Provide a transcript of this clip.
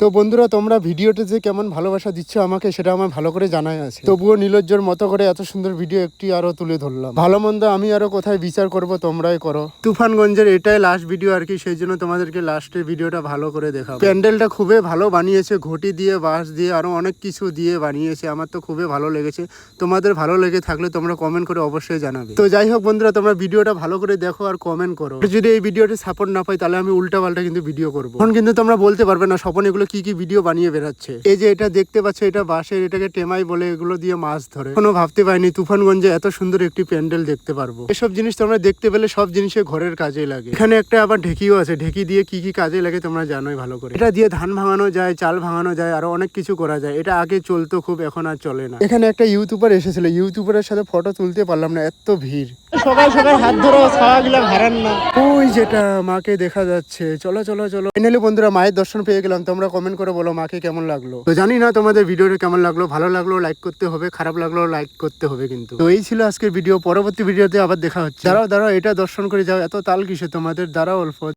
তো বন্ধুরা, তোমরা ভিডিওতে যে কেমন ভালোবাসা দিচ্ছ আমাকে, সেটা আমার ভালো করে জানাই আছে। তবুও নীলজ্জর মতো করে এত সুন্দর ভিডিও একটি আরো তুলে ধরলাম। ভালো মন্দ আমি আরো কোথায় বিচার করব, তোমরাই করো। তুফানগঞ্জের এটাই লাস্ট ভিডিও আর কি, সেই জন্য তোমাদেরকে লাস্টের ভিডিওটা ভালো করে দেখাবো। প্যান্ডেলটা খুবই ভালো বানিয়েছে, ঘটি দিয়ে, বাঁশ দিয়ে, আরো অনেক কিছু দিয়ে বানিয়েছে। আমার তো খুবই ভালো লেগেছে। তোমাদের ভালো লেগে থাকলে তোমরা কমেন্ট করে অবশ্যই জানাবে। তো যাই হোক বন্ধুরা, তোমরা ভিডিওটা ভালো করে দেখো আর কমেন্ট করো। যদি এই ভিডিওটি সাপোর্ট না পাই, তাহলে আমি উল্টা পাল্টা কিন্তু ভিডিও করবো। এখন কিন্তু তোমরা বলতে পারবে না স্বপন এগুলো কি কি ভিডিও বানিয়ে বেরাচ্ছে। এই যে এটা দেখতে পাচ্ছ, এটা বাঁশের, এটাকে টেমাই বলে, এগুলো দিয়ে মাছ ধরে। কোনো ভাবতে পারিনি তুফানগঞ্জে এত সুন্দর একটি প্যান্ডেল দেখতে পারবো। এসব জিনিস তোমরা দেখতে পেলে সব জিনিসে ঘরের কাজে লাগে। এখানে একটা আবার ঢেকিও আছে, ঢেকি দিয়ে কি কি কাজে লাগে তোমরা জানোই ভালো করে। এটা দিয়ে ধান ভাঙানো যায়, চাল ভাঙানো যায়, আরো অনেক কিছু করা যায়। এটা আগে চলতো খুব, এখন আর চলে না। এখানে একটা ইউটিউবার এসেছিল, ইউটিউবারের সাথে ফটো তুলতে পারলাম না, এত ভিড়। সকাল সকাল হাত ধরো, ছাওয়া গিলা হারান না। ওই যেটা মাকে দেখা যাচ্ছে। চলো চলো চলো। ফাইনালি বন্ধুরা, মায়ের দর্শন পেয়ে গেলাম। তোমরা কমেন্ট করে বলো মাকে কেমন লাগলো। তো জানি না তোমাদের ভিডিওটা কেমন লাগলো। ভালো লাগলো লাইক করতে হবে, খারাপ লাগলো লাইক করতে হবে কিন্তু। তো এই ছিল আজকের ভিডিও। পরবর্তী ভিডিওতে আবার দেখা হচ্ছে। দাঁড়াও দাঁড়াও, এটা দর্শন করে যাও। এত তাল কিসে তোমাদের? দাঁড়াও অল্প।